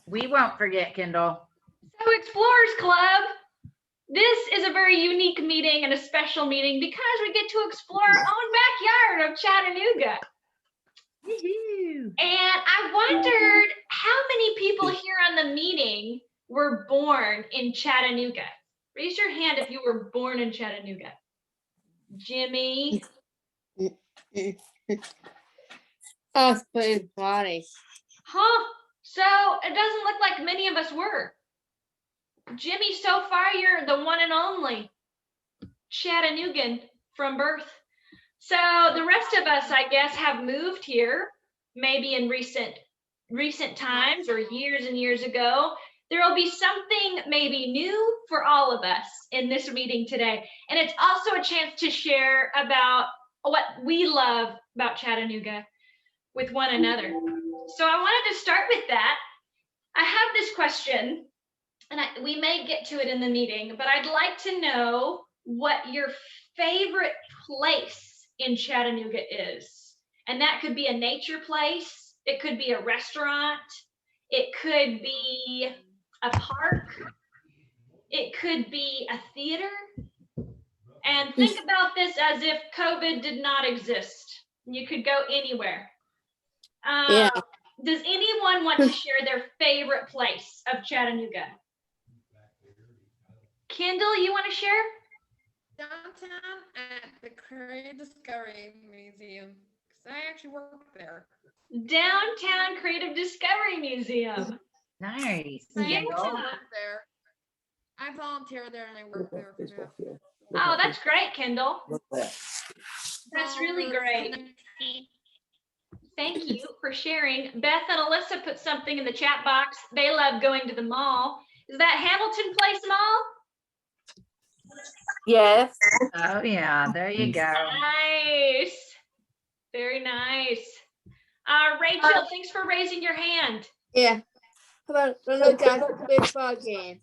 We won't forget, Kendall. So Explorers Club, this is a very unique meeting and a special meeting because we get to explore our own backyard of Chattanooga. Woohoo. And I wondered how many people here on the meeting were born in Chattanooga. Raise your hand if you were born in Chattanooga. Jimmy. Oh, it's body. Huh? So it doesn't look like many of us were. Jimmy, so far you're the one and only Chattanoogan from birth. So the rest of us, I guess, have moved here maybe in recent times or years and years ago. There will be something maybe new for all of us in this meeting today. And it's also a chance to share about what we love about Chattanooga with one another. So I wanted to start with that. I have this question, and we may get to it in the meeting, but I'd like to know what your favorite place in Chattanooga is. And that could be a nature place, it could be a restaurant, it could be a park, it could be a theater. And think about this as if COVID did not exist. You could go anywhere. Yeah. Does anyone want to share their favorite place of Chattanooga? Kendall, you want to share? Downtown at the Creative Discovery Museum, because I actually work there. Downtown Creative Discovery Museum. Nice. I Yeah. Kendall. work there. I volunteer there and I work there. Oh, that's great, Kendall. That's really great. Thank you for sharing. Beth and Alyssa put something in the chat box. They love going to the mall. Is that Hamilton Place Mall? Yes. Oh yeah, there you go. Nice. Very nice. Rachel, thanks for raising your hand. Yeah. How about another guy's baseball game?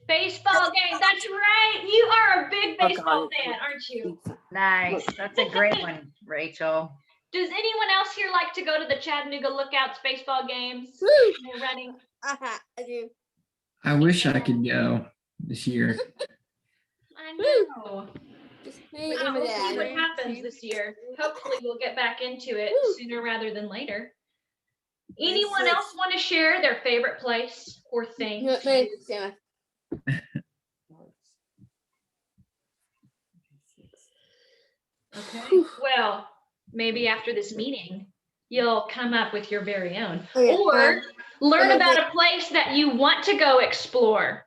Baseball game. That's right. You are a big baseball fan, aren't you? Nice. That's a great one, Rachel. Does anyone else here like to go to the Chattanooga Lookouts baseball games? Woo! They're running. I do. I wish I could go this year. I know. Just me Well, and my we'll see what dad. happens this year. Hopefully we'll get back into it sooner rather than later. Anyone else want to share their favorite place or thing? No, no, Sam. Okay. Well, maybe after this meeting, you'll come up with your very own. Okay, Or learn about a place that you want to go explore.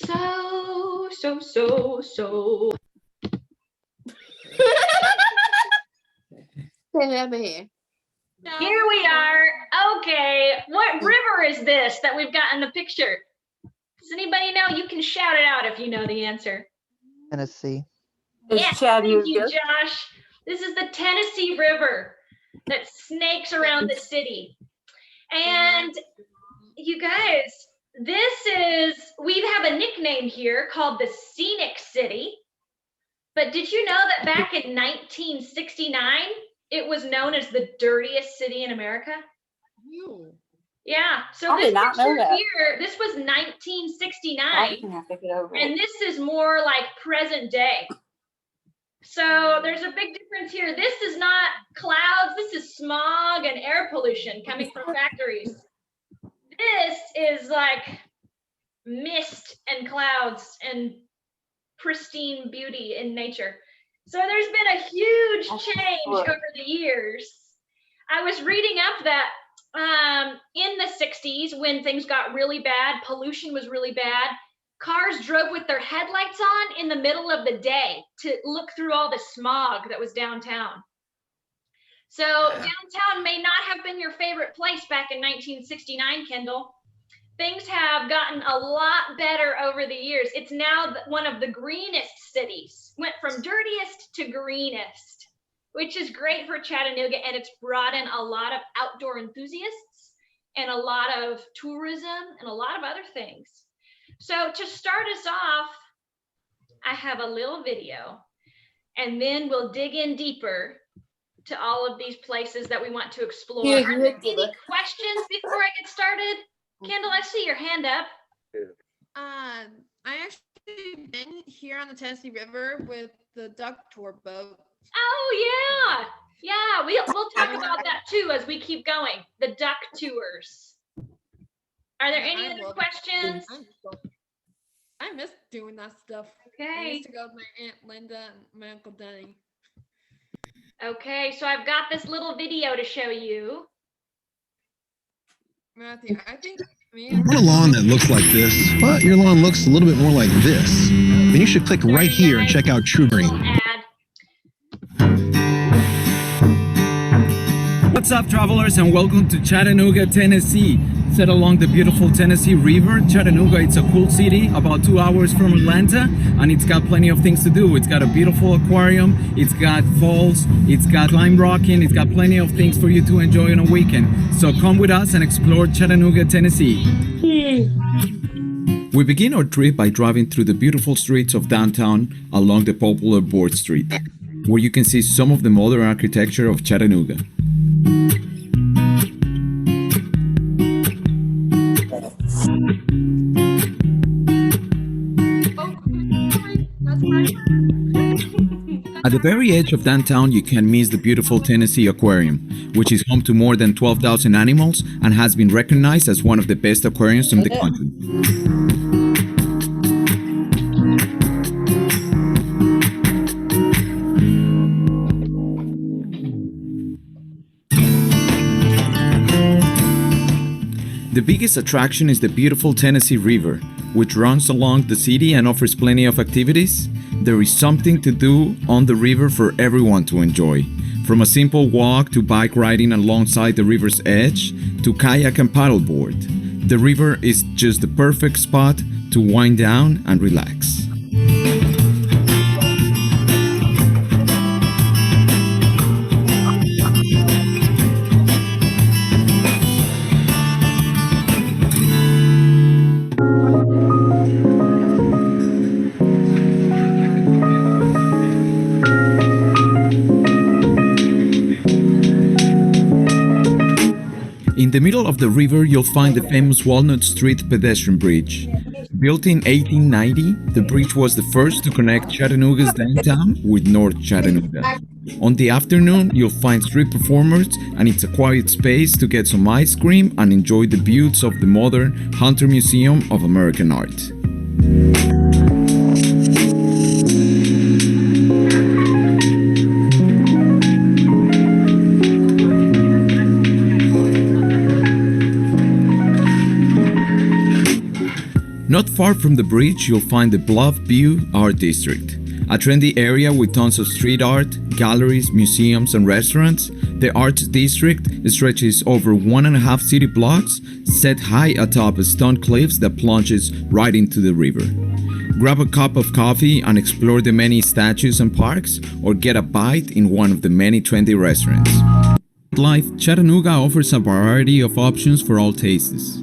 So. Stand over here. Here we are. Okay, what river is this that we've got in the picture? Does anybody know? You can shout it out if you know the answer. Tennessee. Yeah, thank you, Josh. This is the Tennessee River that snakes around the city. And you guys, we have a nickname here called the Scenic City. But did you know that back in 1969, it was known as the dirtiest city in America? Yeah, so I this did not know picture that. here, this was 1969, have to get over and this is more like present day. So there's a big difference here. This is not clouds, this is smog and air pollution coming from factories. This is like mist and clouds and pristine beauty in nature. So there's been a huge change over the years. I was reading up that in the 60s, when things got really bad, pollution was really bad, cars drove with their headlights on in the middle of the day to look through all the smog that was downtown. So downtown may not have been your favorite place back in 1969, Kendall. Things have gotten a lot better over the years. It's now one of the greenest cities. Went from dirtiest to greenest, which is great for Chattanooga, and it's brought in a lot of outdoor enthusiasts and a lot of tourism and a lot of other things. So to start us off, I have a little video, and then we'll dig in deeper to all of these places that we want to explore. Yeah, Are you there looked at any it. questions before I get started? Kendall, I see your hand up. I actually been here on the Tennessee River with the duck tour boat. Oh yeah. Yeah, we'll talk about that too as we keep going. The duck tours. Are there any I other love it. questions? I miss doing that stuff. I Okay. used to go with my Aunt Linda and my Uncle Denny. Okay, so I've got this little video to show you. Matthew, I think me You want a lawn that looks like this, but your lawn looks a little bit more like this? Then you should click right here and check out True Green. Little ad. What's up, travelers, and welcome to Chattanooga, Tennessee. Set along the beautiful Tennessee River, Chattanooga, it's a cool city about 2 hours from Atlanta, and it's got plenty of things to do. It's got a beautiful aquarium, it's got falls, it's got lime rocking, it's got plenty of things for you to enjoy on a weekend. So come with us and explore Chattanooga, Tennessee. We begin our trip by driving through the beautiful streets of downtown along the popular Board Street, where you can see some of the modern architecture of Chattanooga. that's right. At the very edge of downtown, you can miss the beautiful Tennessee Aquarium, which is home to more than 12,000 animals and has been recognized as one of the best aquariums in the country. The biggest attraction is the beautiful Tennessee River, which runs along the city and offers plenty of activities. There is something to do on the river for everyone to enjoy, from a simple walk to bike riding alongside the river's edge to kayak and paddleboard. The river is just the perfect spot to wind down and relax. In the middle of the river, you'll find the famous Walnut Street pedestrian bridge. Built in 1890, the bridge was the first to connect Chattanooga's downtown with North Chattanooga. On the afternoon, you'll find street performers, and it's a quiet space to get some ice cream and enjoy the beauties of the modern Hunter Museum of American Art. Not far from the bridge, you'll find the Bluff View Art District, a trendy area with tons of street art, galleries, museums, and restaurants. The Arts District stretches over 1.5 city blocks, set high atop stone cliffs that plunges right into the river. Grab a cup of coffee and explore the many statues and parks, or get a bite in one of the many trendy restaurants. Life, Chattanooga offers a variety of options for all tastes.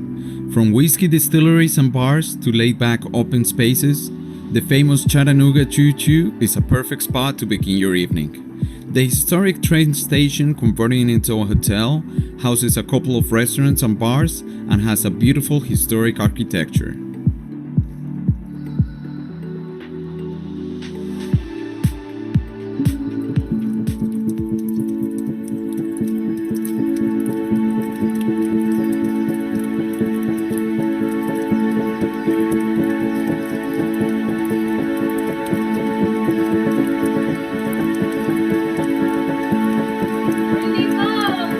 From whiskey distilleries and bars to laid-back open spaces, the famous Chattanooga Choo Choo is a perfect spot to begin your evening. The historic train station, converting into a hotel, houses a couple of restaurants and bars and has a beautiful historic architecture. Pretty close.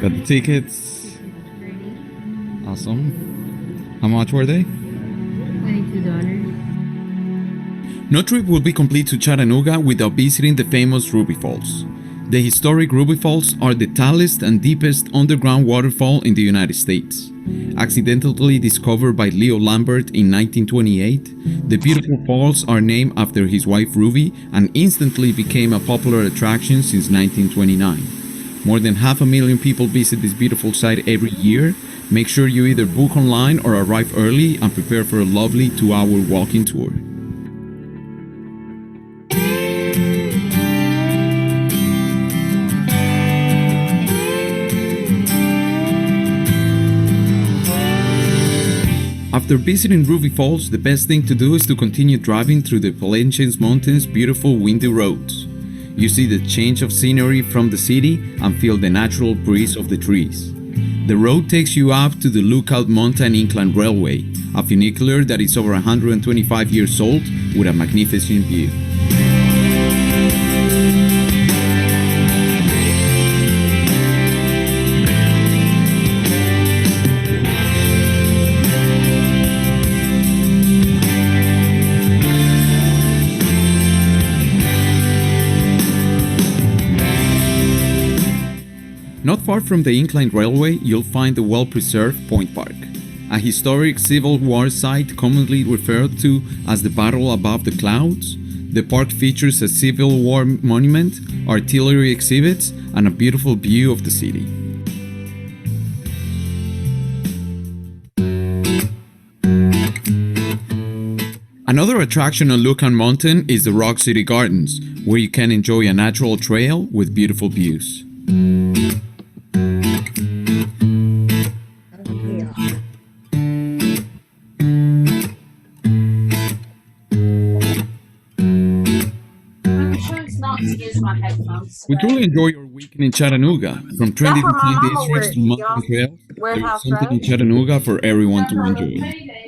Got the tickets. Awesome. How much were they? $22. No trip will be complete to Chattanooga without visiting the famous Ruby Falls. The historic Ruby Falls are the tallest and deepest underground waterfall in the United States. Accidentally discovered by Leo Lambert in 1928, the beautiful falls are named after his wife Ruby and instantly became a popular attraction since 1929. More than 500,000 people visit this beautiful site every year. Make sure you either book online or arrive early and prepare for a lovely 2-hour walking tour. After visiting Ruby Falls, the best thing to do is to continue driving through the Appalachian Mountains' beautiful windy roads. You see the change of scenery from the city and feel the natural breeze of the trees. The road takes you up to the Lookout Mountain Incline Railway, a funicular that is over 125 years old with a magnificent view. Not far from the Incline Railway, you'll find the well-preserved Point Park, a historic Civil War site commonly referred to as the Battle Above the Clouds. The park features a Civil War monument, artillery exhibits, and a beautiful view of the city. Another attraction on Lookout Mountain is the Rock City Gardens, where you can enjoy a natural trail with beautiful views. We truly enjoy your weekend in Chattanooga. From trendy design districts to mountain trails, there's something in Chattanooga for everyone to enjoy.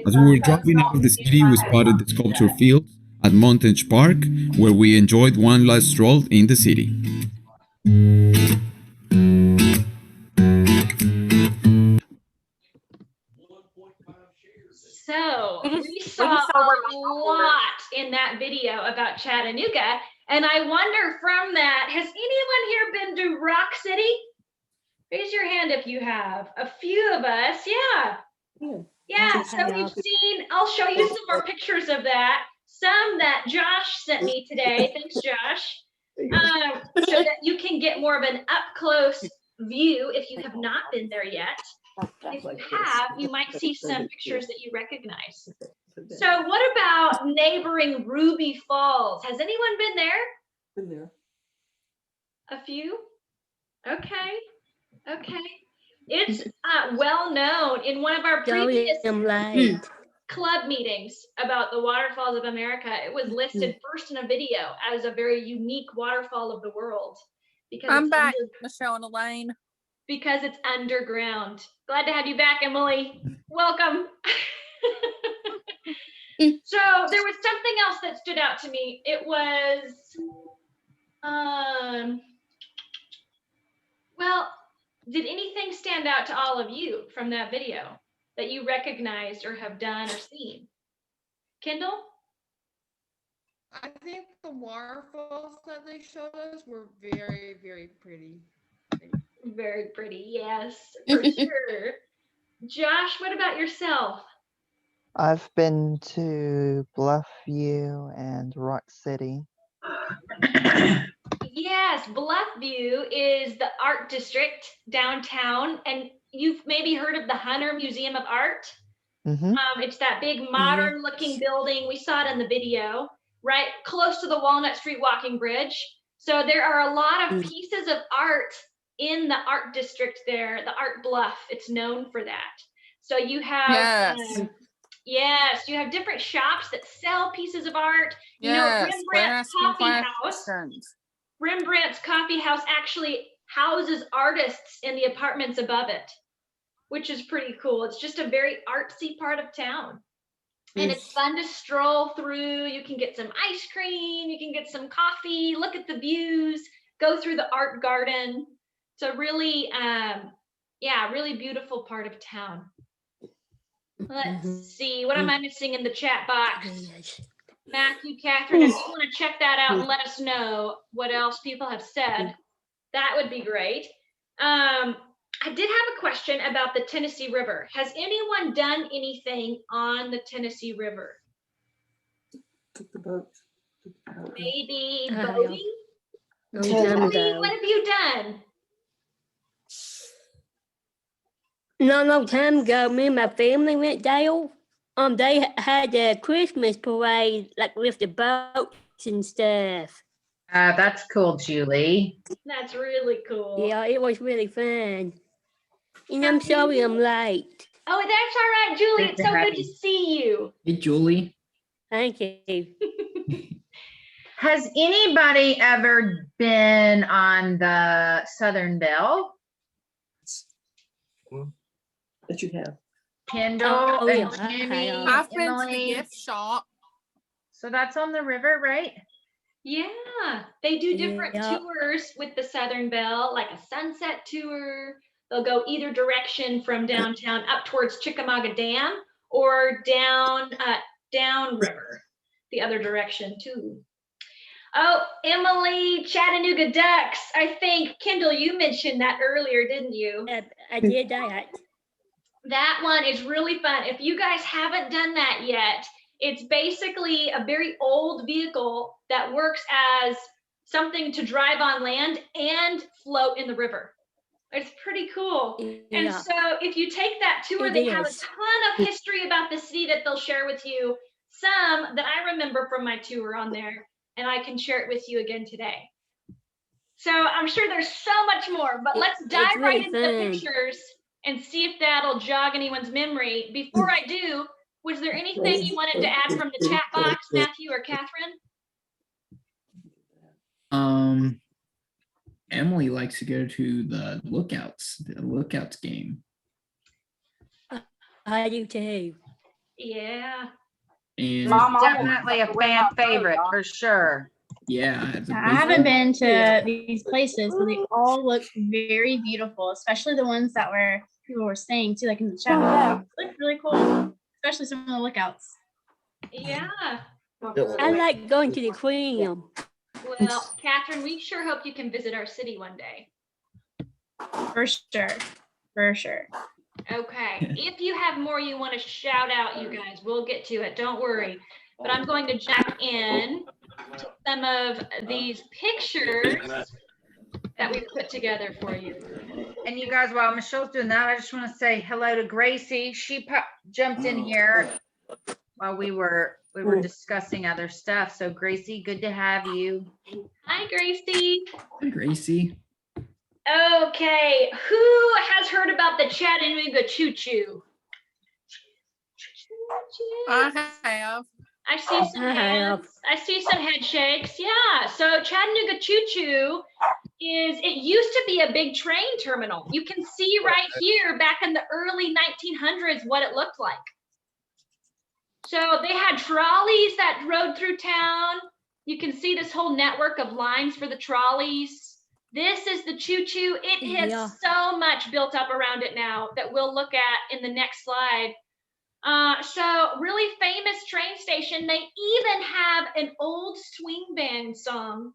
As we were driving out of the city, we spotted the sculpture field at Montage Park, where we enjoyed one last stroll in the city. So we saw a lot in that video about Chattanooga, and I wonder from that, has anyone here been to Rock City? Raise your hand if you have. A few of us, yeah. Yeah, so we've seen, I'll show you some more pictures of that. Some that Josh sent me today, thanks Josh, so that you can get more of an up-close view if you have not been there yet. If you have, you might see some pictures that you recognize. So what about neighboring Ruby Falls? Has anyone been there? Been there. A few? Okay. It's well known in one of our previous club meetings about the waterfalls of America. It was listed first in a video as a very unique waterfall of the world. Because I'm back, Michelle and Elaine. Because it's underground. Glad to have you back, Emily. Welcome. So there was something else that stood out to me. It was, well, did anything stand out to all of you from that video that you recognized or have done or seen? Kendall? I think the waterfalls that they showed us were very, very pretty. Very pretty, yes, for sure. Josh, what about yourself? I've been to Bluffview and Rock City. Yes, Bluffview is the art district downtown, and you've maybe heard of the Hunter Museum of Art. It's that big modern looking building. We saw it in the video, right close to the Walnut Street walking bridge. So there are a lot of pieces of art in the art district there, the Art Bluff. It's known for that. So you have yes, you have different shops that sell pieces of art. You know, Rembrandt's Coffee House. Rembrandt's Coffee House actually houses artists in the apartments above it, which is pretty cool. It's just a very artsy part of town. And it's fun to stroll through. You can get some ice cream, you can get some coffee, look at the views, go through the art garden. It's a really, really beautiful part of town. Let's see, what am I missing in the chat box? Matthew, Catherine, if you want to check that out and let us know what else people have said. That would be great. I did have a question about the Tennessee River. Has anyone done anything on the Tennessee River? Took the boat. Maybe I have. boating? Long time Julie, ago. what have you done? Not a long time ago, me and my family went down. They had a Christmas parade, like with the boats and stuff. That's cool, Julie. That's really cool. Yeah, it was really fun. And I'm sorry I'm late. Oh, that's all right, Julie. Good It's to so have good to you. see you. Hey, Julie. Thank you. Has anybody ever been on the Southern Belle? That you have. Kendall Oh, and yeah, I Jimmy, have. I've been to the Emily. gift shop. So that's on the river, right? Yeah, they do different Yeah. tours with the Southern Belle, like a sunset tour. They'll go either direction from downtown up towards Chickamauga Dam or downriver, the other direction too. Oh, Emily, Chattanooga Ducks. I think, Kendall, you mentioned that earlier, didn't you? I did that. That one is really fun. If you guys haven't done that yet, it's basically a very old vehicle that works as something to drive on land and float in the river. It's pretty cool. And Yeah. so if you take that tour, It they have a is. ton of history about the city that they'll share with you. Some that I remember from my tour on there, and I can share it with you again today. So I'm sure there's so much more, but let's It's dive right really into the fun. pictures and see if that'll jog anyone's memory. Before I do, was there anything you wanted to add from the chat box, Matthew or Catherine? Emily likes to go to the Lookouts game. I do too. Yeah. And Definitely a fan favorite for sure. yeah, it's a I big- haven't been to these places, but they all look very beautiful, especially the ones that were people were staying too, like in the chat. They look really cool, especially some of the lookouts. Yeah. I like going to the aquarium. Well, Catherine, we sure hope you can visit our city one day. For sure. For sure. Okay. If you have more you want to shout out, you guys, we'll get to it. Don't worry. But I'm going to jump in to some of these pictures that we put together for you. And you guys, while Michelle's doing that, I just want to say hello to Gracie. She jumped in here while we were discussing other stuff. So Gracie, good to have you. Hi, Gracie. Hi, Gracie. Okay. Who has heard about the Chattanooga Choo Choo? I have. I see some I have. hands. I see some head shakes. Yeah. So Chattanooga Choo Choo it used to be a big train terminal. You can see right here back in the early 1900s what it looked like. So they had trolleys that rode through town. You can see this whole network of lines for the trolleys. This is the Choo Choo. It has Yeah. so much built up around it now that we'll look at in the next slide. So really famous train station. They even have an old swing band song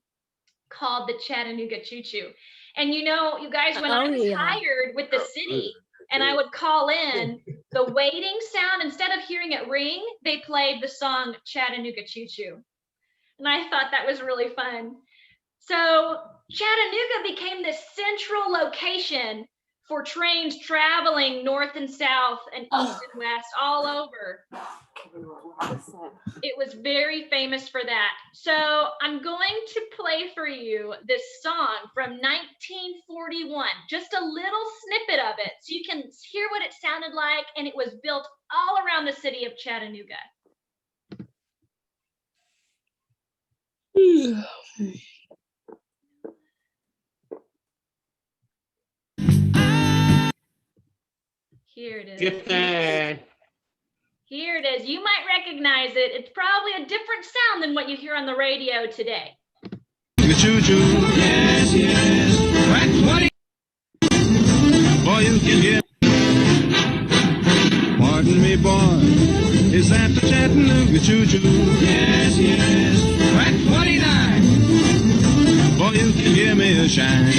called the Chattanooga Choo Choo. And you know, you guys, when I Oh, was yeah. hired with the city and I would call in, the waiting sound, instead of hearing it ring, they played the song Chattanooga Choo Choo. And I thought that was really fun. So Chattanooga became this central location for trains traveling north and south and east and west all over. It was very famous for that. So I'm going to play for you this song from 1941, just a little snippet of it so you can hear what it sounded like, and it was built all around the city of Chattanooga. Here it is. Here it is. You might recognize it. It's probably a different sound than what you hear on the radio today. Choo-choo. Yes, yes. That's what it. Boy, you can get. Pardon me, boy. Is that the Chattanooga choo-choo? Yes, yes. That's 29. Boy, you can give me a shine.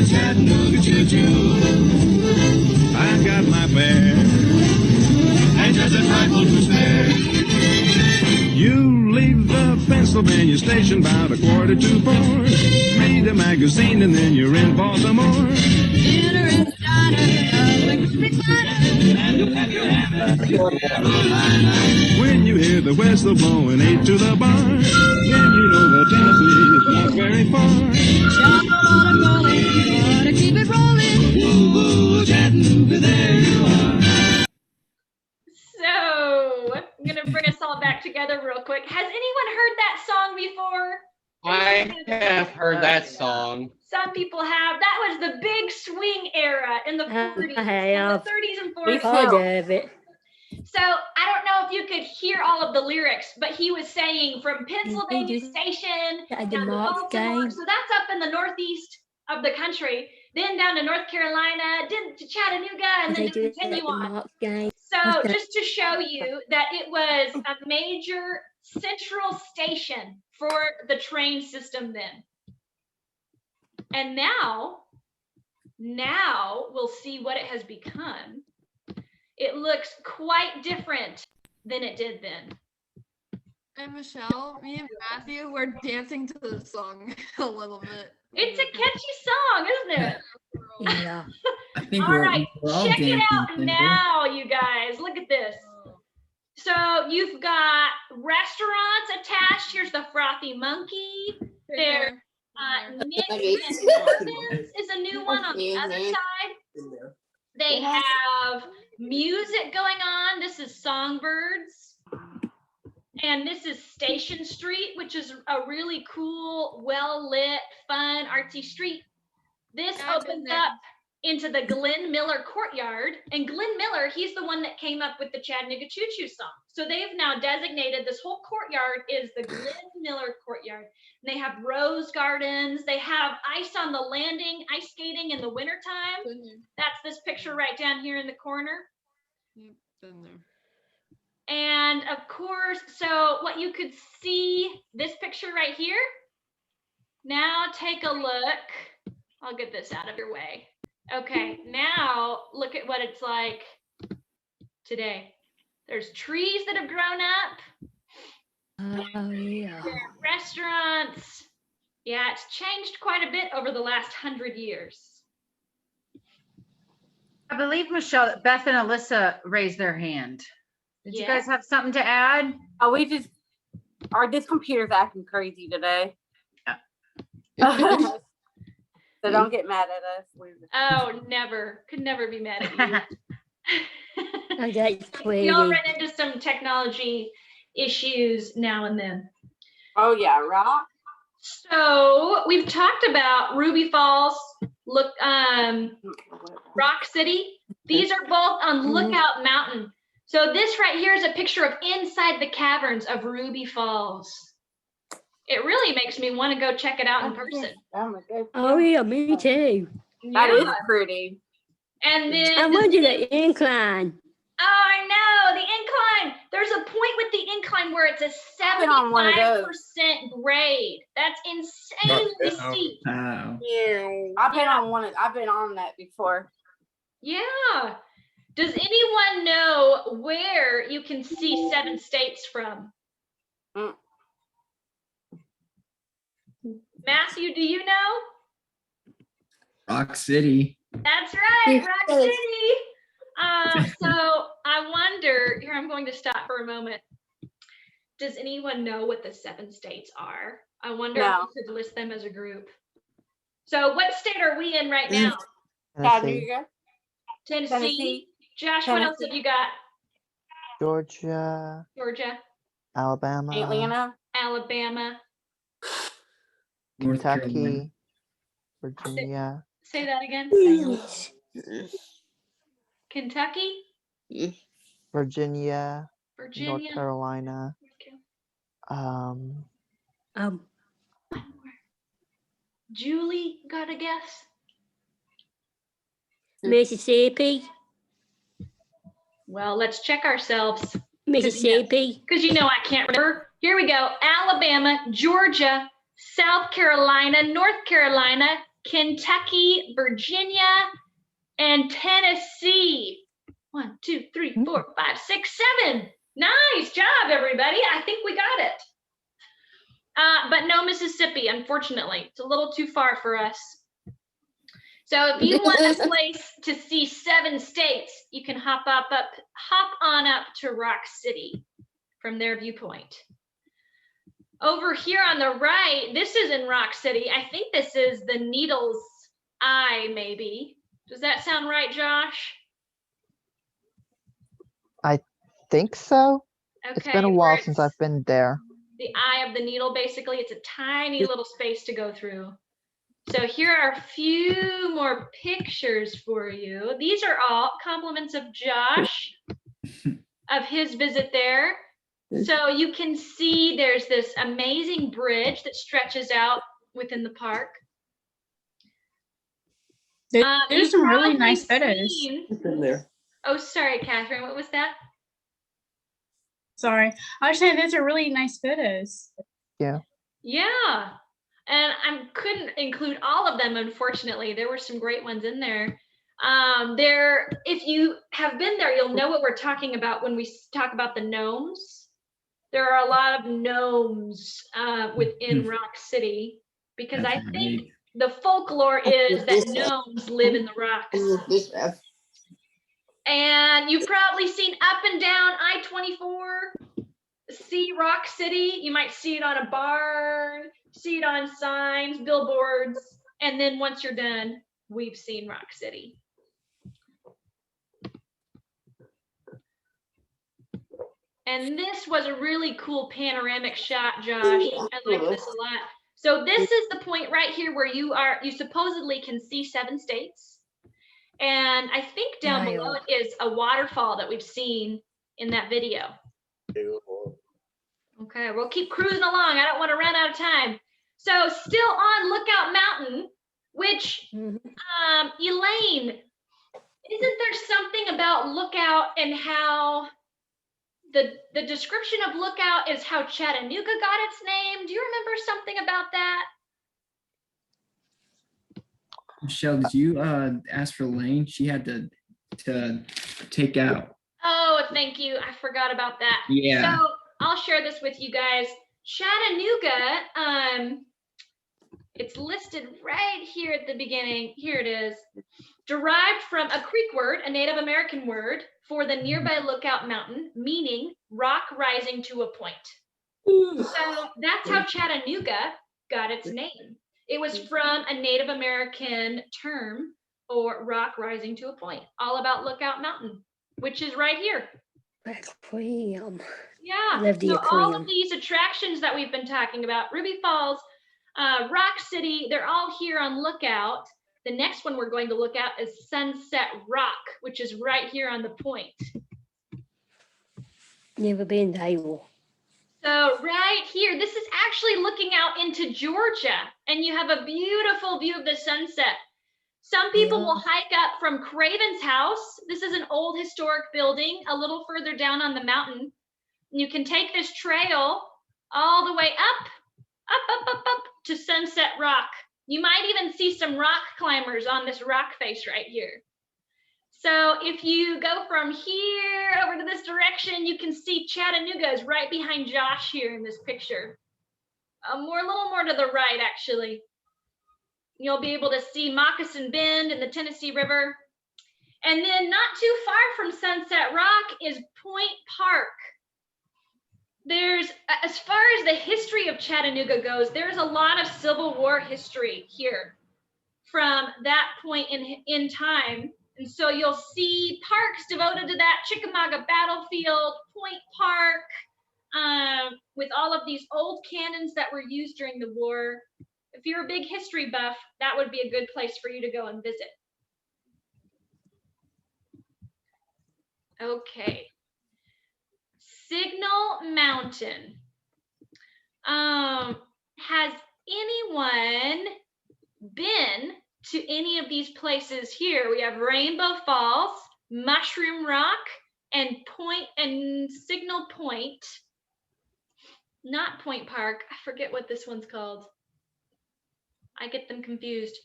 Chattanooga choo-choo. I got my fare, and just a trifle to spare. You leave the Pennsylvania station about 3:45. Read a magazine and then you're in Baltimore. Dinner in the diner, And you'll have your ham. When you hear the whistle blowing 8 to the bar, then you know the Tennessee is not very far. gotta keep it rolling. Ooh, Chattanooga, there you are. So I'm gonna bring us all back together real quick. Has anyone heard that song before? I have heard that song. Some people have. That was the big swing era in the 40s, I in have. the 30s and Heard 40s. of it. So I don't know if you could hear all of the lyrics, but he was saying from Pennsylvania Station At the down to Marks Baltimore. game. So that's up in the northeast of the country. Then down to North Carolina, then to Chattanooga, and They then do to it at continue the on. Marks game. So Okay. just to show you that it was a major central station for the train system then. And now we'll see what it has become. It looks quite different than it did then. And Michelle, me and Matthew were dancing to the song a little bit. It's a catchy song, isn't it? Yeah. I think All right, we're all check it dancing. out Cynthia. now, you guys. Look at this. So you've got restaurants attached. Here's the Frothy Monkey. There. Nick's and Cousins is a new one on the other side. They have music going on. This is Songbirds. And this is Station Street, which is a really cool, well-lit, fun, artsy street. This opens up into the Glenn Miller Courtyard. And Glenn Miller, he's the one that came up with the Chattanooga Choo Choo song. So they've now designated this whole courtyard is the Glenn Miller Courtyard. And they have rose gardens. They have ice on the landing, ice skating in the wintertime. That's this picture right down here in the corner. Yep, been there. And of course, so what you could see, this picture right here. Now take a look. I'll get this out of your way. Okay, now look at what it's like today. There's trees that have grown up. Oh, yeah. There are restaurants. Yeah, it's changed quite a bit over the last 100 years. I believe Michelle, Beth and Alyssa raised their hand. Did you guys have something to add? Oh, this computer's acting crazy today. So don't get mad at us. Oh, never. Could never be mad at you. Okay, We all run into some technology issues now and then. Oh yeah, right. So we've talked about Ruby Falls, Rock City. These are both on Lookout Mountain. So this right here is a picture of inside the caverns of Ruby Falls. It really makes me want to go check it out in person. Oh, yeah, me too. That is pretty. And then I went to the incline. Oh, I know, the incline. There's a point with the incline where it's a been on one of 75% those. grade. That's insanely steep. Wow. I've been on that before. Yeah. Does anyone know where you can see 7 states from? Mm. Matthew, do you know? Rock City. That's right, Rock City. So I wonder, here I'm going to stop for a moment. Does anyone know what the 7 states are? I wonder if we could list them as a group. So what state are we in right now? Tennessee. Josh, what else have you got? Georgia, Georgia, Alabama, Atlanta, Alabama. North Carolina. Kentucky, Virginia, Say that again. Kentucky, Virginia, North Virginia. Carolina, Um, One more. Julie, got a guess? Mississippi. Well, let's check ourselves. Mississippi. Because you know I can't remember. Here we go. Alabama, Georgia, South Carolina, North Carolina, Kentucky, Virginia, and Tennessee. 1, 2, 3, 4, 5, 6, 7. Nice job, everybody. I think we got it. But no Mississippi, unfortunately. It's a little too far for us. So if you want a place to see 7 states, you can hop on up to Rock City from their viewpoint. Over here on the right, this is in Rock City. I think this is the Needle's Eye, maybe. Does that sound right, Josh? I think so. Okay. It's been a while since I've been there. The eye of the needle, basically. It's a tiny little space to go through. So here are a few more pictures for you. These are all compliments of Josh, of his visit there. So you can see there's this amazing bridge that stretches out within the park. There's You've some really probably nice photos. seen- Been there. Oh, sorry, Catherine, what was that? Sorry. I was saying those are really nice photos. Yeah. Yeah. And I couldn't include all of them, unfortunately. There were some great ones in there. If you have been there, you'll know what we're talking about when we talk about the gnomes. There are a lot of gnomes within Rock City, because I think the folklore is that gnomes live in the rocks. And you've probably seen up and down I-24, see Rock City. You might see it on a barn, see it on signs, billboards, and then once you're done, we've seen Rock City. And this was a really cool panoramic shot, Josh. I like this a lot. So this is the point right here where you supposedly can see 7 states. And I think down below it is a waterfall that we've seen in that video. Okay, we'll keep cruising along. I don't want to run out of time. So still on Lookout Mountain, which, Elaine, isn't there something about Lookout and how the description of Lookout is how Chattanooga got its name? Do you remember something about that? Michelle, did you ask for Lane? She had to take out. Oh, thank you. I forgot about that. Yeah. So I'll share this with you guys. Chattanooga, it's listed right here at the beginning. Here it is. Derived from a Creek word, a Native American word for the nearby Lookout Mountain, meaning rock rising to a point. So that's how Chattanooga got its name. It was from a Native American term for rock rising to a point, all about Lookout Mountain, which is right here. Aquarium. Yeah, Love the so all aquarium. of these attractions that we've been talking about, Ruby Falls, Rock City, they're all here on Lookout. The next one we're going to look at is Sunset Rock, which is right here on the point. Never been there. So right here, this is actually looking out into Georgia, and you have a beautiful view of the sunset. Some people will hike up from Craven's house. This is an old historic building a little further down on the mountain. You can take this trail all the way up to Sunset Rock. You might even see some rock climbers on this rock face right here. So if you go from here over to this direction, you can see Chattanooga is right behind Josh here in this picture. A little more to the right, actually. You'll be able to see Moccasin Bend and the Tennessee River. And then not too far from Sunset Rock is Point Park. As far as the history of Chattanooga goes, there's a lot of Civil War history here from that point in time. And so you'll see parks devoted to that, Chickamauga Battlefield, Point Park, with all of these old cannons that were used during the war. If you're a big history buff, that would be a good place for you to go and visit. Okay. Signal Mountain. Has anyone been to any of these places here? We have Rainbow Falls, Mushroom Rock, and Signal Point. Not Point Park. I forget what this one's called. I get them confused.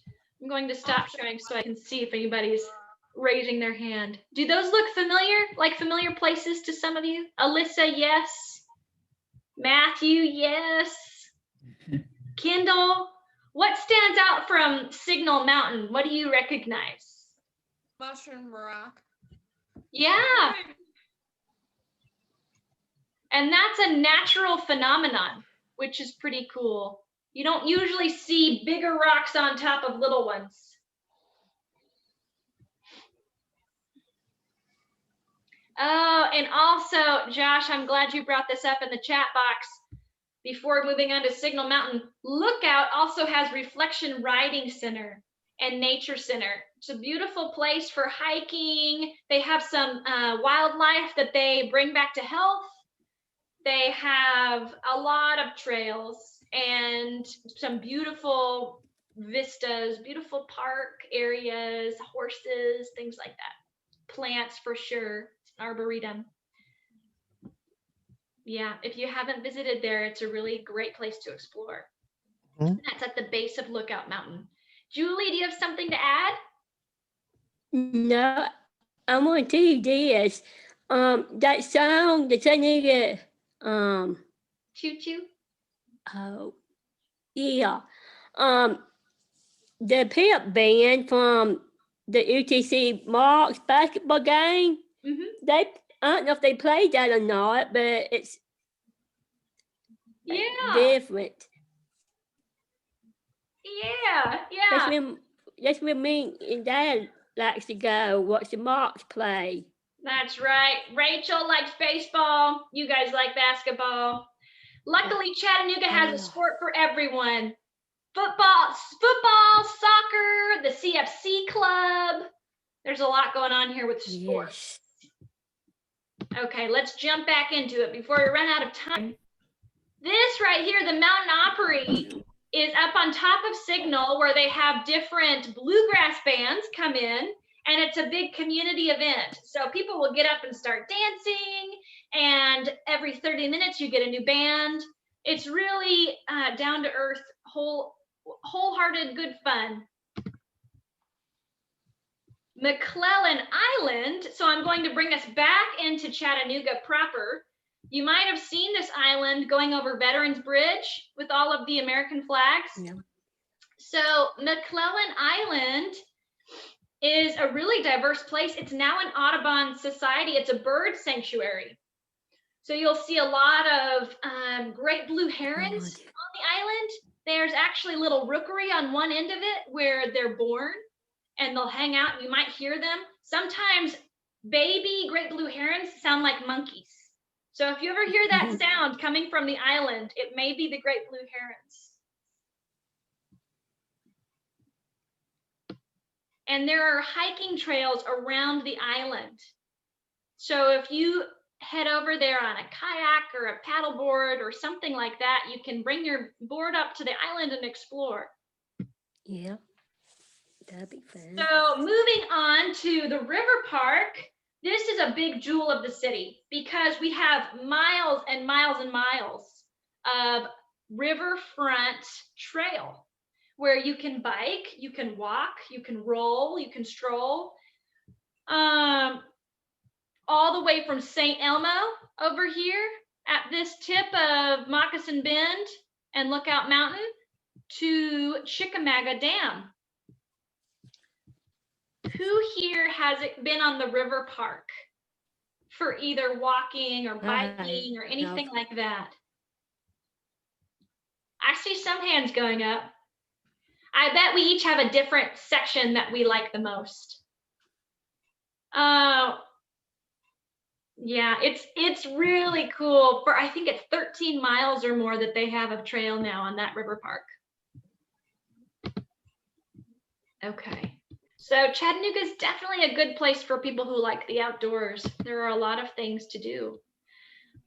I'm going to stop sharing so I can see if anybody's raising their hand. Do those look familiar? Like familiar places to some of you? Alyssa, yes. Matthew, yes. Kendall, what stands out from Signal Mountain? What do you recognize? Mushroom Rock. Yeah. And that's a natural phenomenon, which is pretty cool. You don't usually see bigger rocks on top of little ones. Oh, and also, Josh, I'm glad you brought this up in the chat box. Before moving on to Signal Mountain, Lookout also has Reflection Riding Center and Nature Center. It's a beautiful place for hiking. They have some wildlife that they bring back to health. They have a lot of trails and some beautiful vistas, beautiful park areas, horses, things like that. Plants for sure, arboretum. Yeah, if you haven't visited there, it's a really great place to explore. Mhm. That's at the base of Lookout Mountain. Julie, do you have something to add? No, I want to tell you this. That song, the Chattanooga, Choo choo. oh, yeah. The pep band from the UTC Marks basketball game, I don't know if they played that or not, but it's Yeah, different. yeah. That's where me and Dad likes to go watch the Marks play. That's right. Rachel likes baseball. You guys like basketball. Luckily, Chattanooga has a sport for everyone. Football, soccer, the CFC club. There's a lot going on here with sports. Yes. Okay, let's jump back into it before we run out of time. This right here, the Mountain Opry, is up on top of Signal, where they have different bluegrass bands come in, and it's a big community event. So people will get up and start dancing, and every 30 minutes you get a new band. It's really down to earth, wholehearted, good fun. McClellan Island. So I'm going to bring us back into Chattanooga proper. You might have seen this island going over Veterans Bridge with all of the American flags. Yeah. So McClellan Island is a really diverse place. It's now an Audubon Society. It's a bird sanctuary. So you'll see a lot of great blue herons on the island. There's actually a little rookery on one end of it where they're born, and they'll hang out and you might hear them. Sometimes baby great blue herons sound like monkeys. So if you ever hear that sound coming from the island, it may be the great blue herons. And there are hiking trails around the island. So if you head over there on a kayak or a paddleboard or something like that, you can bring your board up to the island and explore. Yeah, that'd be fun. So moving on to the river park, this is a big jewel of the city because we have miles and miles and miles of riverfront trail where you can bike, you can walk, you can roll, you can stroll. All the way from St. Elmo over here at this tip of Moccasin Bend and Lookout Mountain to Chickamauga Dam. Who here has been on the river park for either walking or biking or anything like that? I see some hands going up. I bet we each have a different section that we like the most. Yeah, it's really cool. I think it's 13 miles or more that they have of trail now on that river park. Okay. So Chattanooga is definitely a good place for people who like the outdoors. There are a lot of things to do.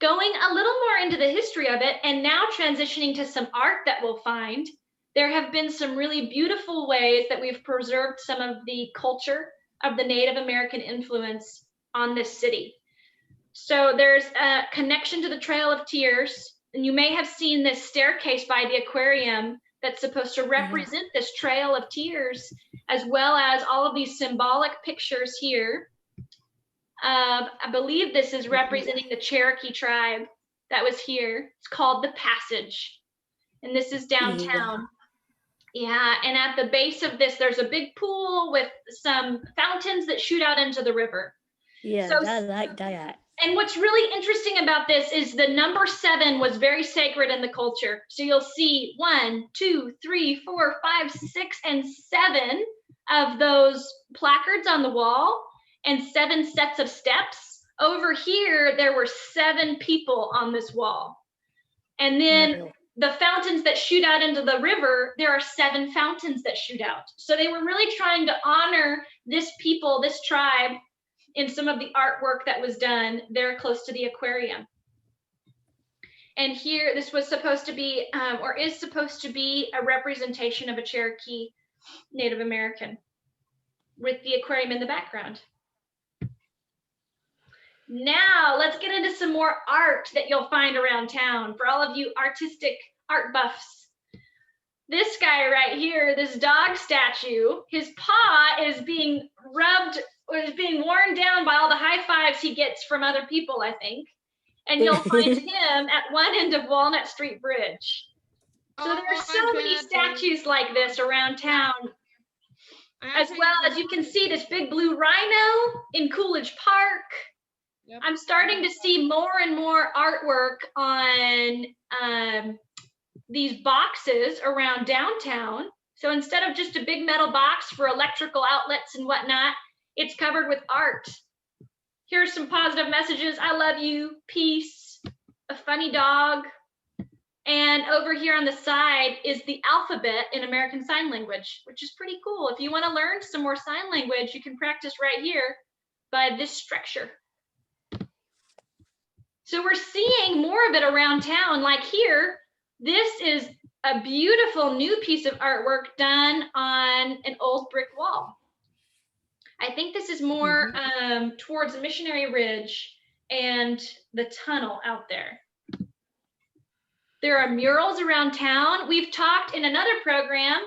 Going a little more into the history of it and now transitioning to some art that we'll find, there have been some really beautiful ways that we've preserved some of the culture of the Native American influence on this city. So there's a connection to the Trail of Tears And you may have seen this staircase by the aquarium that's supposed to represent this trail of tears, as well as all of these symbolic pictures here. I believe this is representing the Cherokee tribe that was here. It's called the Passage. And this is downtown. Yeah, and at the base of this, there's a big pool with some fountains that shoot out into the river. Yeah, So- I like that. And what's really interesting about this is the number 7 was very sacred in the culture. So you'll see 1, 2, 3, 4, 5, 6, and 7 of those placards on the wall and 7 sets of steps. Over here, there were 7 people on this wall. And then the fountains that shoot out into the river, there are 7 fountains that shoot out. So they were really trying to honor this people, this tribe, in some of the artwork that was done there close to the aquarium. And here, this was supposed to be, or is supposed to be, a representation of a Cherokee Native American with the aquarium in the background. Now, let's get into some more art that you'll find around town for all of you artistic art buffs. This guy right here, this dog statue, his paw is being rubbed, or is being worn down by all the high fives he gets from other people, I think. And you'll find him at one end of Walnut Street Bridge. So there are so many statues like this around town, as well as you can see this big blue rhino in Coolidge Park. Yep. I'm starting to see more and more artwork on these boxes around downtown. So instead of just a big metal box for electrical outlets and whatnot, it's covered with art. Here's some positive messages. I love you, peace, a funny dog. And over here on the side is the alphabet in American Sign Language, which is pretty cool. If you want to learn some more sign language, you can practice right here by this structure. So we're seeing more of it around town. Like here, this is a beautiful new piece of artwork done on an old brick wall. I think this is more towards Missionary Ridge and the tunnel out there. There are murals around town. We've talked in another program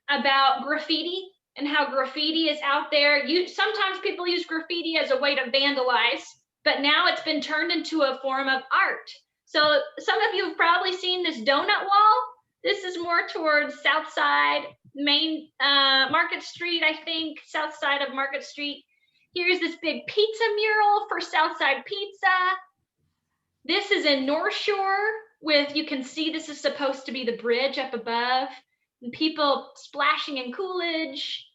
about graffiti and how graffiti is out there. Sometimes people use graffiti as a way to vandalize, but now it's been turned into a form of art. So some of you have probably seen this donut wall. This is more towards South Side, Main Market Street, I think, south side of Market Street. Here's this big pizza mural for Southside Pizza. This is in North Shore with, you can see this is supposed to be the bridge up above and people splashing in Coolidge.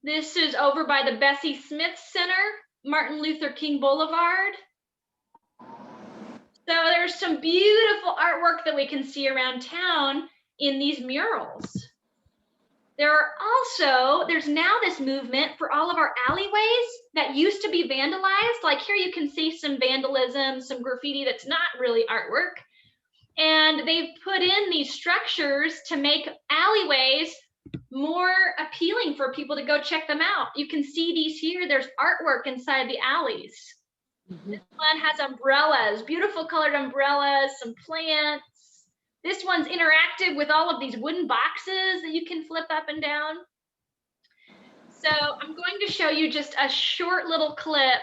This is over by the Bessie Smith Center, Martin Luther King Boulevard. So there's some beautiful artwork that we can see around town in these murals. There's now this movement for all of our alleyways that used to be vandalized. Like here you can see some vandalism, some graffiti that's not really artwork. And they've put in these structures to make alleyways more appealing for people to go check them out. You can see these here, there's artwork inside the alleys. This one has umbrellas, beautiful colored umbrellas, some plants. This one's interactive with all of these wooden boxes that you can flip up and down. So I'm going to show you just a short little clip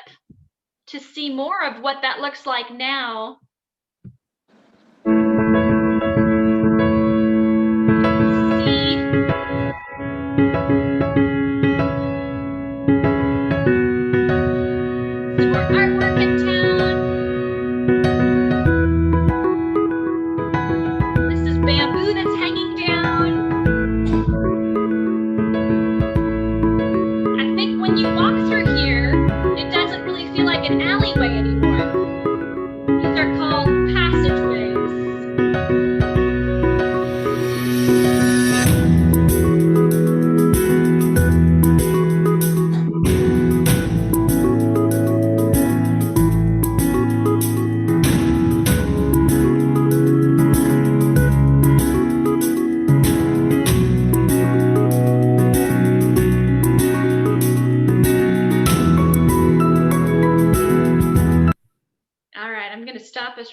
to see more of what that looks like now.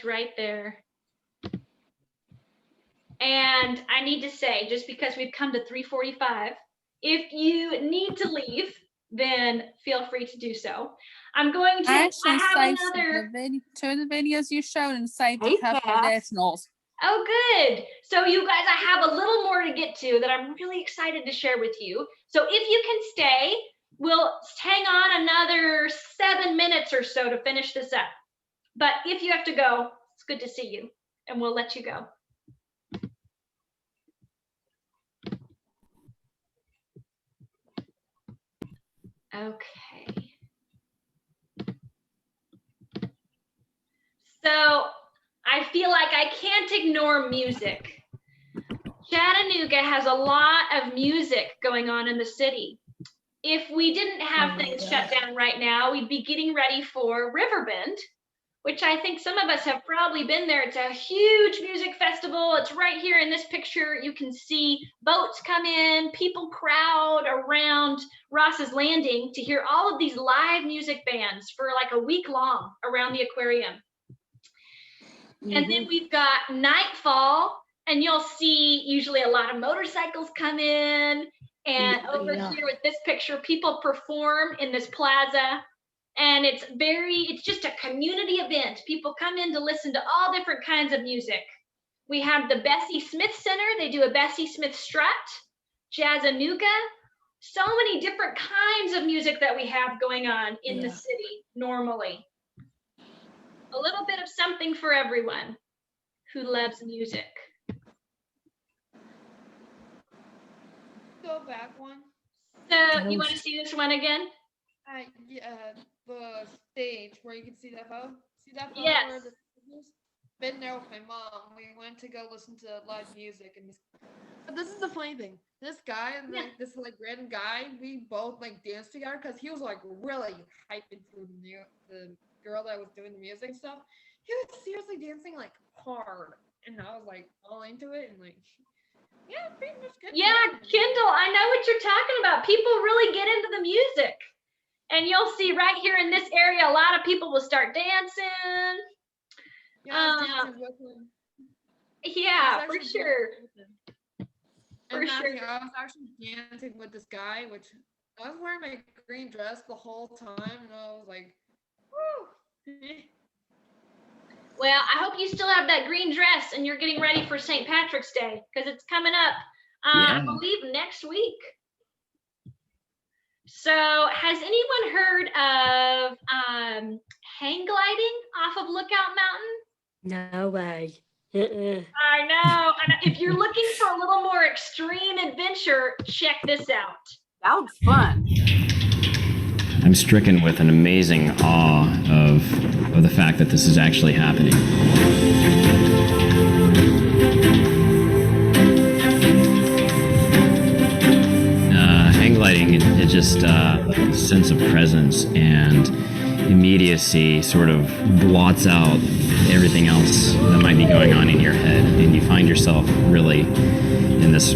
Right there. And I need to say, just because we've come to 3:45, if you need to leave, then feel free to do so. I'm going to, I I actually have saved another, two of the videos you showed and saved Hey, a couple Cass. additionals. oh, good. So you guys, I have a little more to get to that I'm really excited to share with you. So if you can stay, we'll hang on another 7 minutes or so to finish this up. But if you have to go, it's good to see you, and we'll let you go. Okay. So I feel like I can't ignore music. Chattanooga has a lot of music going on in the city. If we didn't have things shut down right now, we'd be getting ready for Riverbend, which I think some of us have probably been there. It's a huge music festival. It's right here in this picture. You can see boats come in, people crowd around Ross's Landing to hear all of these live music bands for like a week long around the aquarium. And then we've got Nightfall, and you'll see usually a lot of motorcycles come in. And over here with this picture, people perform in this plaza. And it's just a community event. People come in to listen to all different kinds of music. We have the Bessie Smith Center. They do a Bessie Smith strut, Jazzanooga. So many different kinds of music that we have going on in the city normally. A little bit of something for everyone who loves music. Go back one. So you want to see this one again? Yeah, the stage where you can see that photo. See that photo? Yes. Where been there with my mom. We went to go listen to live music, and but this is the funny thing. This guy and this like random guy, we both like danced together because he was like really hyping for the girl that was doing the music stuff. He was seriously dancing like hard, and I was like all into it and like. Yeah, pretty much good. Yeah, Kendall, I know what you're talking about. People really get into the music. And you'll see right here in this area, a lot of people will start dancing. Yeah, for sure. For sure. I was actually dancing with this guy, which I was wearing my green dress the whole time, and I was like, woo. Well, I hope you still have that green dress and you're getting ready for St. Patrick's Day because it's coming up, I believe, next week. So has anyone heard of hang gliding off of Lookout Mountain? No way. I know. And if you're looking for a little more extreme adventure, check this out. That looks fun. I'm stricken with an amazing awe of the fact that this is actually happening. Hang gliding, it just a sense of presence and immediacy sort of blots out everything else that might be going on in your head, and you find yourself really in this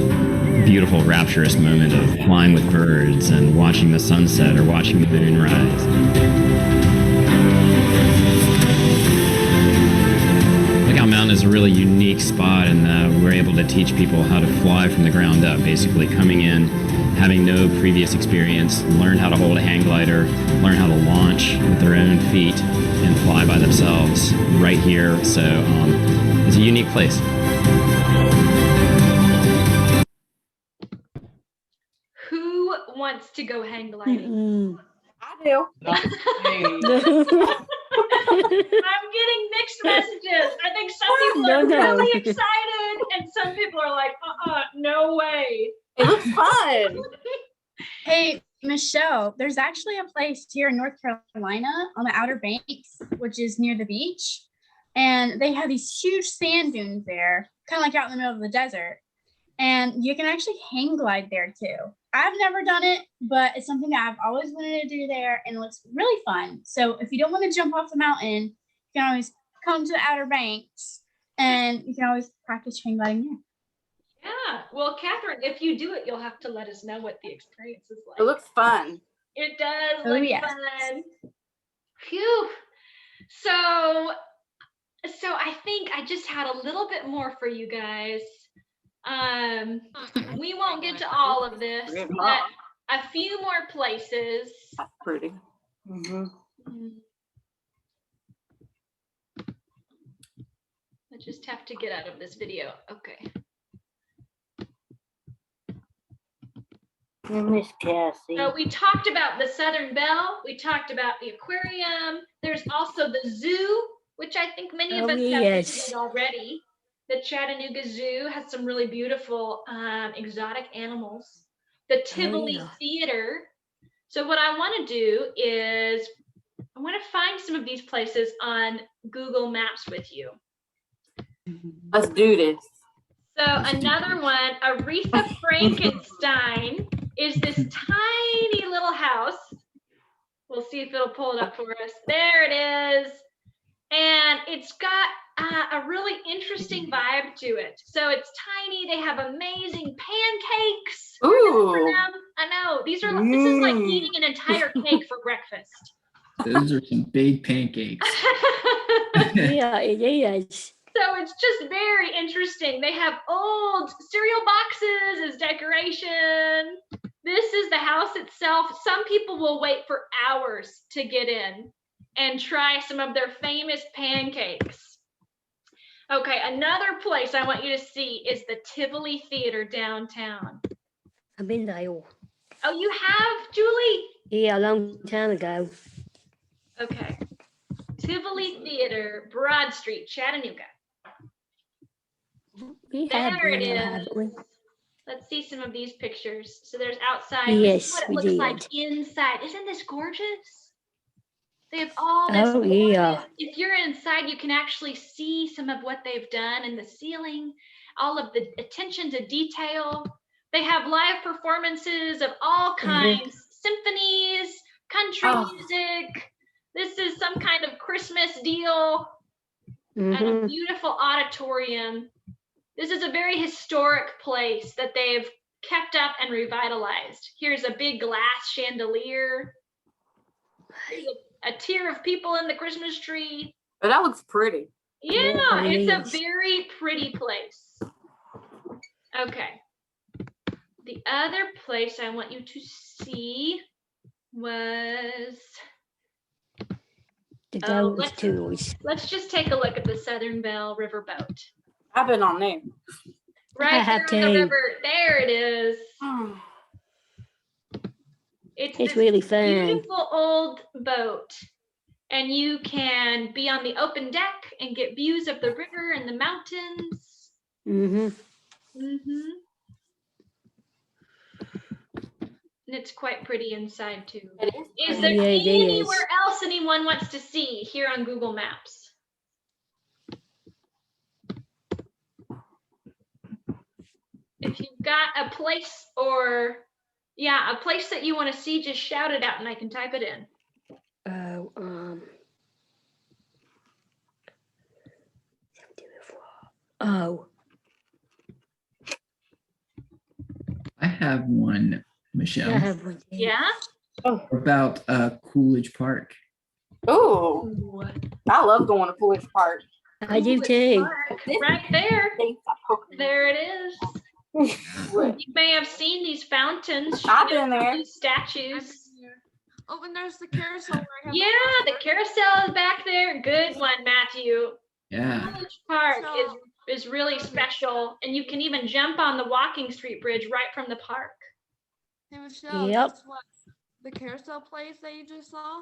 beautiful, rapturous moment of flying with birds and watching the sunset or watching the moon rise. Lookout Mountain is a really unique spot in that we're able to teach people how to fly from the ground up, basically coming in, having no previous experience, learn how to hold a hang glider, learn how to launch with their own feet and fly by themselves right here. So it's a unique place. Who wants to go hang gliding? I do. I'm getting mixed messages. I think some people are really excited and some people are like, no way. It looks fun. Hey, Michelle, there's actually a place here in North Carolina on the Outer Banks, which is near the beach. And they have these huge sand dunes there, kind of like out in the middle of the desert. And you can actually hang glide there too. I've never done it, but it's something that I've always wanted to do there, and it looks really fun. So if you don't want to jump off the mountain, you can always come to the Outer Banks, and you can always practice hang gliding there. Yeah. Well, Catherine, if you do it, you'll have to let us know what the experience is like. It looks fun. It does Oh, look yes. fun. Phew. So I think I just had a little bit more for you guys. We won't get to all of this, but a few more places. That's pretty. Mm-hmm. I just have to get out of this video. Okay. Miss Cassie. So we talked about the Southern Belle. We talked about the aquarium. There's also the zoo, which I think many of us have visited already. The Chattanooga Zoo has some really beautiful exotic animals. The Tivoli Theater. So what I want to do is I want to find some of these places on Google Maps with you. Let's do this. So another one, Aretha Frankenstein, is this tiny little house. We'll see if it'll pull it up for us. There it is. And it's got a really interesting vibe to it. So it's tiny. They have amazing pancakes. Ooh. I know. This is like eating an entire cake for breakfast. Those are some big pancakes. Yeah, it is. So it's just very interesting. They have old cereal boxes as decoration. This is the house itself. Some people will wait for hours to get in and try some of their famous pancakes. Okay, another place I want you to see is the Tivoli Theater downtown. I've been there. Oh, you have, Julie? Yeah, a long time ago. Okay. Tivoli Theater, Broad Street, Chattanooga. We have There it been there, is. haven't we? Let's see some of these pictures. So there's outside. Yes, This is what we it looks did. like inside. Isn't this gorgeous? They have all this. Oh, yeah. gorgeous- If you're inside, you can actually see some of what they've done in the ceiling, all of the attention to detail. They have live performances of all kinds, symphonies, country music. This is some kind of Christmas deal and a beautiful auditorium. This is a very historic place that they've kept up and revitalized. Here's a big glass chandelier. Here's a tier of people in the Christmas tree. But that looks pretty. Yeah, it it's a is. very pretty place. Okay. The other place I want you to see was, The Oh, ghost tours. let's just take a look at the Southern Belle Riverboat. I've been on there. Right have there on the to. river. There it is. It's It's this really fun. beautiful old boat. And you can be on the open deck and get views of the river and the mountains. Mm-hmm. And it's quite pretty inside too. It Is there Yeah, it is. anywhere else anyone wants to see here on Google Maps? If you've got a place or, yeah, a place that you want to see, just shout it out and I can type it in. Oh, I have one, Michelle, I have one. too. Yeah? about Coolidge Park. Ooh, I love going to Coolidge Park. I do too. Right there. Stop poking me. There it is. You may have seen these fountains. I've you know, been there. these statues. Oh, and there's the carousel where I have Yeah, the carousel is back there. Good one, Matthew. Yeah. Coolidge Park is really special, and you can even jump on the walking street bridge right from the park. Hey Michelle, Yep. guess what? The carousel place that you just saw?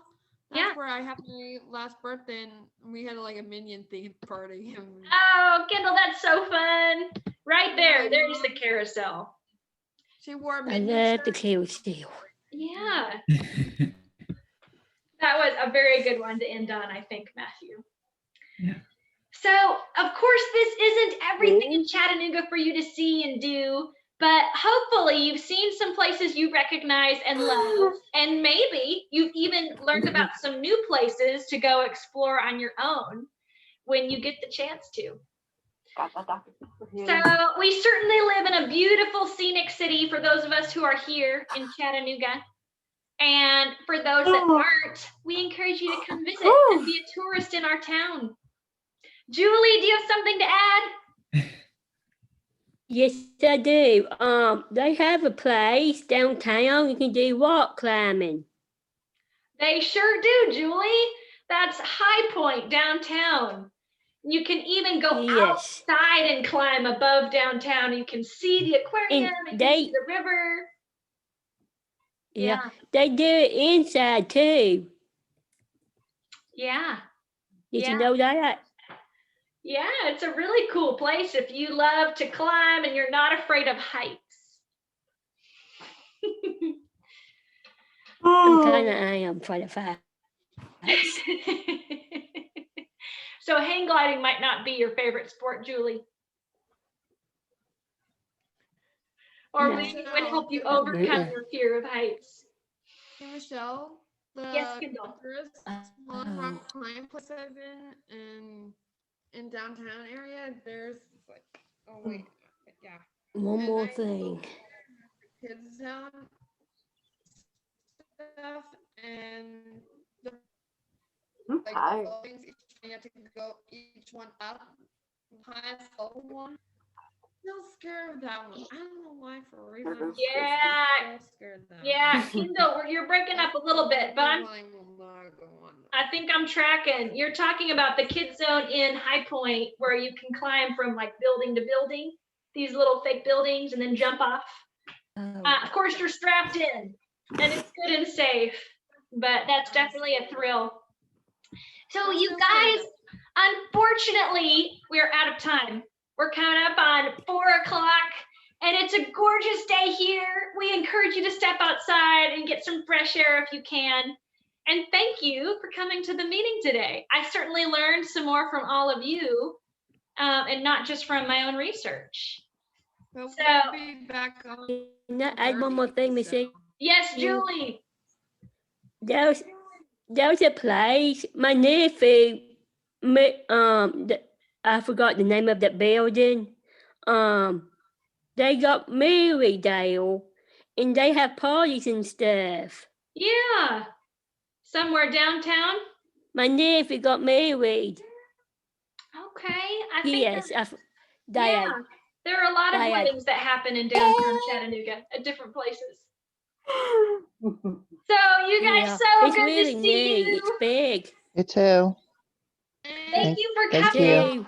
Yeah. That's where I had my last birthday and we had like a minion themed party. Oh, Kendall, that's so fun. Right there, there's the carousel. She wore a I minion love the shirt. carousel. Yeah, that was a very good one to end on, I think, Matthew. Yeah. So, of course, this isn't everything in Chattanooga for you to see and do, but hopefully you've seen some places you recognize and love, and maybe you've even learned about some new places to go explore on your own when you get the chance to. So we certainly live in a beautiful scenic city for those of us who are here in Chattanooga. And for those that aren't, we encourage you to come visit and be a tourist in our town. Julie, do you have something to add? Yes, I do. They have a place downtown. You can do rock climbing. They sure do, Julie. That's High Point downtown. You can even go Yes. outside and climb above downtown. You can see the aquarium, And you can see they, the river. yeah, they do it inside too. Yeah. Did Yeah. you know that? Yeah, it's a really cool place if you love to climb and you're not afraid of heights. I am for the fact. So hang gliding might not be your favorite sport, Julie. Or No. maybe it would help you overcome your fear of heights. Hey, Michelle. The Yes, Kendall. first one rock climb place I've been in downtown area. There's like, oh wait, yeah. One And more I thing. Kids zone stuff and the like tired. buildings. You have to go each one up. Highest level one. Still scared of that one. I don't know why for a reason. I'm Yeah. still scared of that. Yeah, Kendall, you're breaking up a little bit, but I will not go on. I think I'm tracking. You're talking about the kids zone in High Point where you can climb from like building to building, these little fake buildings, and then jump off. Of course, you're strapped in and it's good and safe, but that's definitely a thrill. So you guys, unfortunately, we're out of time. We're coming up on 4 o'clock and it's a gorgeous day here. We encourage you to step outside and get some fresh air if you can. And thank you for coming to the meeting today. I certainly learned some more from all of you and not just from my own research. But So- we'll be back on. Can I add one more thing, Missy? Yes, Julie. There's a place. My nephew, I forgot the name of that building. They got married there, and they have parties and stuff. Yeah. Somewhere downtown. My nephew got married. Okay. I think Yes, yeah, there are a lot of Diane. weddings that happen in downtown Chattanooga at different places. So you guys, Yeah, so it's good really to see neat. you. It's big. You too. Thank you for Thank coming. you.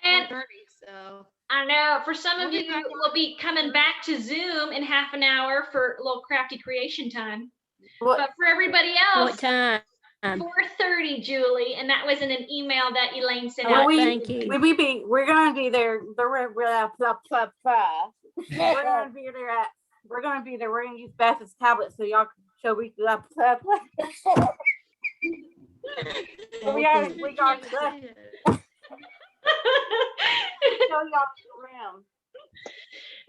And 4:30, so. I know for some of We'll be you, back on we'll be coming back to Zoom in half an hour for a little crafty creation time. What? But for everybody What else, time? 4:30, Julie, and that was in an email that Elaine sent Well, out. thank you. We're gonna be there. We're gonna be there at. We're gonna be there. We're gonna use Beth's tablet so y'all can show we got. We got. Show y'all around.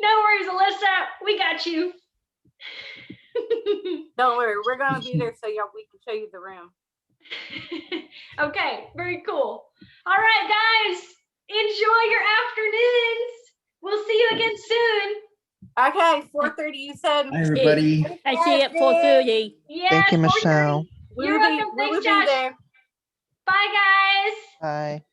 No worries, Alyssa. We got you. Don't worry, we're gonna be there so y'all we can show you the room. Okay, very cool. All right, guys, enjoy your afternoons. We'll see you again soon. Okay, 4:30. You said. Hi, everybody. I see you at 4:30. Yes, Thank you, 4:30. Michelle. You're welcome. We will Thanks, be Josh. there. Bye, guys. Bye.